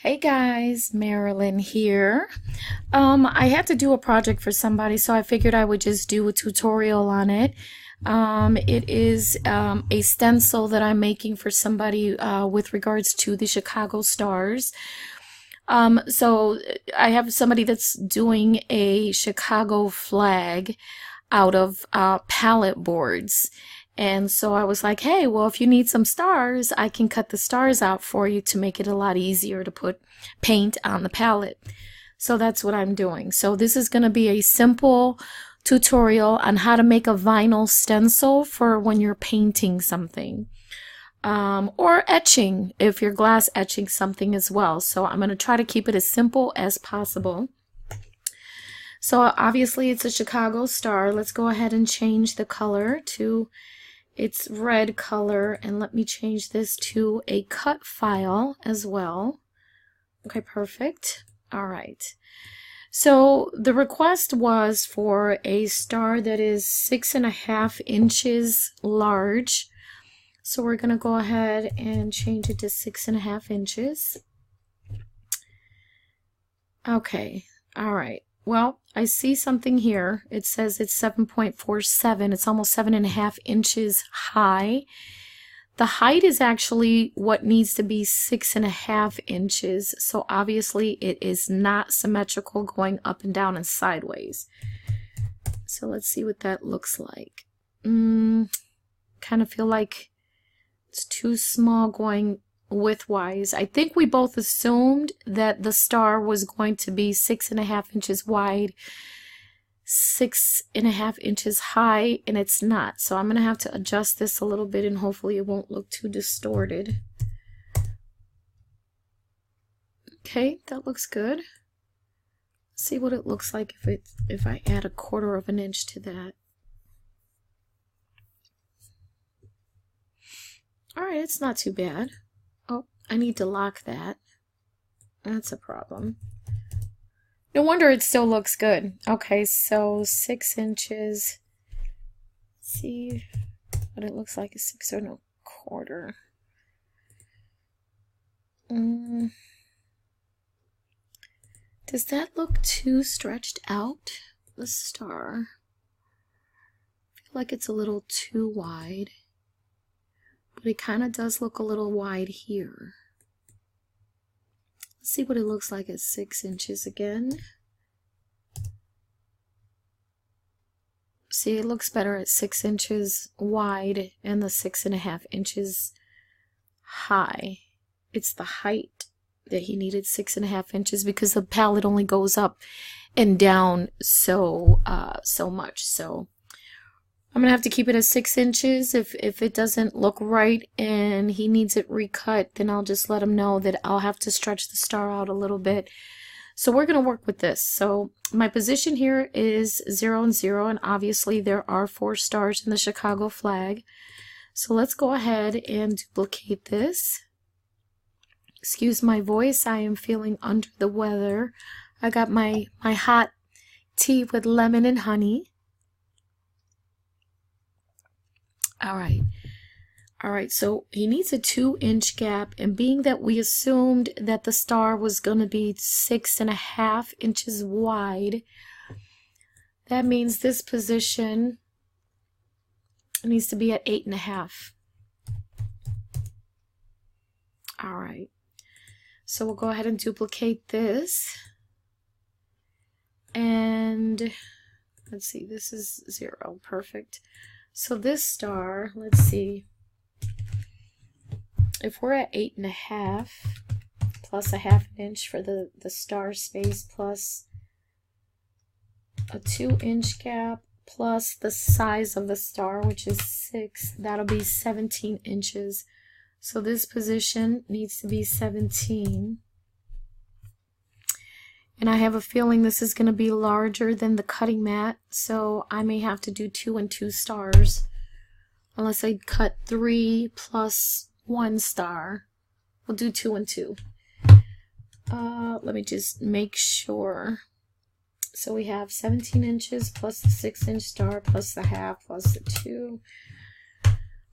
Hey guys, Marilyn here. I had to do a project for somebody, so I figured I would just do a tutorial on it. It is a stencil that I'm making for somebody with regards to the Chicago Stars. So I have somebody that's doing a Chicago flag out of palette boards. And so I was like, hey, well, if you need some stars, I can cut the stars out for you to make it a lot easier to put paint on the palette. So that's what I'm doing. So this is going to be a simple tutorial on how to make a vinyl stencil for when you're painting something. Or etching if you're glass etching something as well. So I'm going to try to keep it as simple as possible. So obviously it's a Chicago star. Let's go ahead and change the color to its red color, and let me change this to a cut file as well. Okay, perfect. All right. So the request was for a star that is 6.5 inches large. So we're going to go ahead and change it to 6.5 inches. Okay, all right. Well, I see something here. It says it's 7.47. It's almost 7.5 inches high. The height is actually what needs to be 6.5 inches. So obviously it is not symmetrical going up and down and sideways. So let's see what that looks like. Kind of feel like it's too small going widthwise. I think we both assumed that the star was going to be 6.5 inches wide, 6.5 inches high, and it's not. So I'm going to have to adjust this a little bit, and hopefully it won't look too distorted. Okay, that looks good. Let's see what it looks like if I add 1/4 of an inch to that. All right, it's not too bad. Oh, I need to lock that. That's a problem. No wonder it still looks good. Okay, so 6 inches. Let's see what it looks like. 6.25. Does that look too stretched out? The star. I feel like it's a little too wide. But it kind of does look a little wide here. Let's see what it looks like at 6 inches again. See, it looks better at 6 inches wide and the 6.5 inches high. It's the height that he needed 6.5 inches because the palette only goes up and down so much. So I'm gonna have to keep it at 6 inches. If it doesn't look right and he needs it recut, then I'll just let him know that I'll have to stretch the star out a little bit. So we're gonna work with this. So my position here is 0 and 0, and obviously there are 4 stars in the Chicago flag. So let's go ahead and duplicate this. Excuse my voice, I am feeling under the weather. I got my hot tea with lemon and honey. All right, so he needs a 2-inch gap, and being that we assumed that the star was going to be 6.5 inches wide, that means this position needs to be at 8.5. All right, so we'll go ahead and duplicate this, and let's see, this is 0, perfect. So this star, let's see, if we're at 8.5 plus 1/2 inch for the star space plus a 2-inch gap plus the size of the star, which is 6, that'll be 17 inches. So this position needs to be 17. And I have a feeling this is going to be larger than the cutting mat, so I may have to do 2 and 2 stars. Unless I cut 3 plus 1 star. We'll do 2 and 2. Let me just make sure. So we have 17 inches plus the 6-inch star plus the 1/2 plus the 2.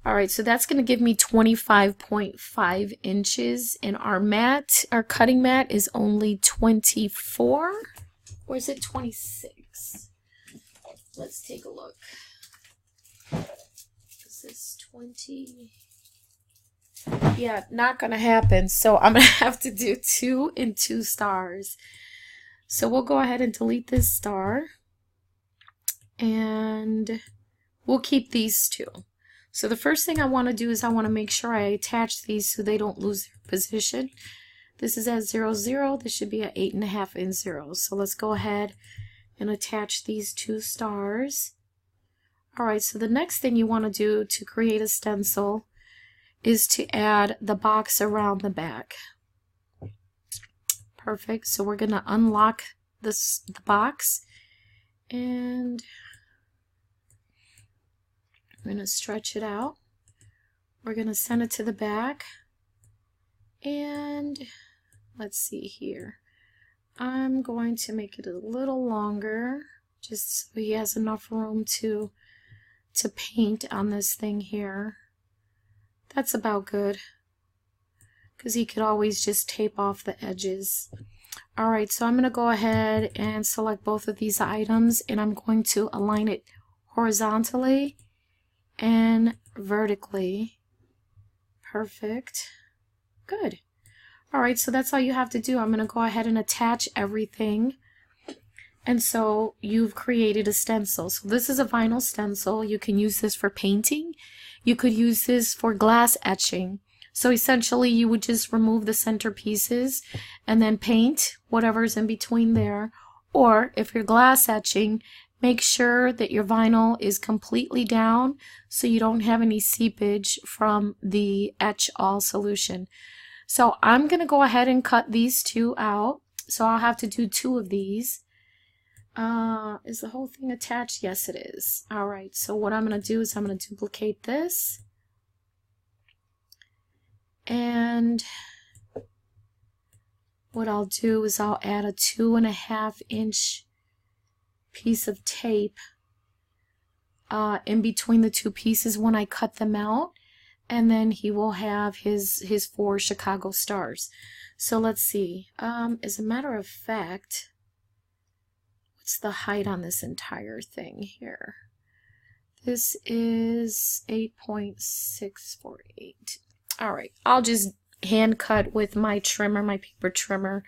All right, so that's going to give me 25.5 inches, and our mat, our cutting mat, is only 24, or is it 26? Let's take a look. Is this 20? Yeah, not going to happen, so I'm going to have to do 2 and 2 stars. So we'll go ahead and delete this star, and we'll keep these 2. So the first thing I want to do is I want to make sure I attach these so they don't lose their position. This is at 0, 0. This should be at 8.5 and 0. So let's go ahead and attach these 2 stars. Alright, so the next thing you want to do to create a stencil is to add the box around the back. Perfect. So we're going to unlock the box, and we're going to stretch it out. We're going to send it to the back, and let's see here. I'm going to make it a little longer just so he has enough room to paint on this thing here. That's about good, because he could always just tape off the edges. Alright, so I'm going to go ahead and select both of these items, and I'm going to align it horizontally and vertically. Perfect. Good. Alright, so that's all you have to do. I'm going to go ahead and attach everything. And so you've created a stencil. So this is a vinyl stencil. You can use this for painting. You could use this for glass etching. So essentially you would just remove the center pieces and then paint whatever's in between there. Or if you're glass etching, make sure that your vinyl is completely down so you don't have any seepage from the etch all solution. So I'm going to go ahead and cut these 2 out. So I'll have to do 2 of these. Is the whole thing attached? Yes, it is. Alright, so what I'm going to do is I'm going to duplicate this. And what I'll do is I'll add a 2.5 inch piece of tape in between the 2 pieces when I cut them out, and then he will have his 4 Chicago stars. So let's see. As a matter of fact, what's the height on this entire thing here? This is 8.648. Alright, I'll just hand cut with my trimmer, my paper trimmer,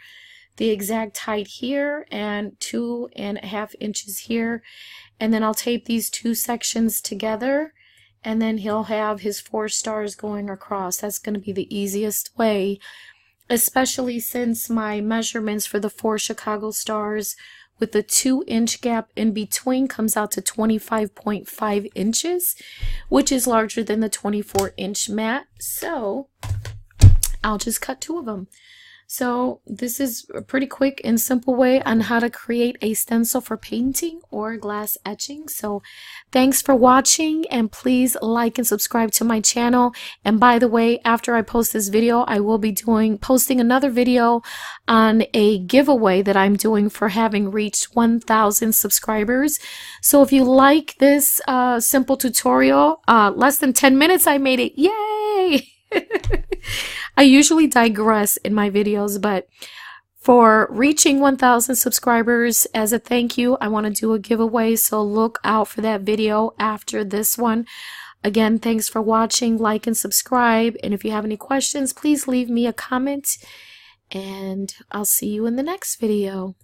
the exact height here and 2.5 inches here, and then I'll tape these 2 sections together, and then he'll have his 4 stars going across. That's going to be the easiest way, especially since my measurements for the 4 Chicago stars with the 2-inch gap in between comes out to 25.5 inches, which is larger than the 24-inch mat. So I'll just cut 2 of them. So this is a pretty quick and simple way on how to create a stencil for painting or glass etching. So thanks for watching, and please like and subscribe to my channel. And by the way, after I post this video, I will be posting another video on a giveaway that I'm doing for having reached 1,000 subscribers. So if you like this simple tutorial, less than 10 minutes I made it. Yay! I usually digress in my videos, but for reaching 1,000 subscribers, as a thank you, I want to do a giveaway, so look out for that video after this one. Again, thanks for watching, like and subscribe, and if you have any questions, please leave me a comment, and I'll see you in the next video.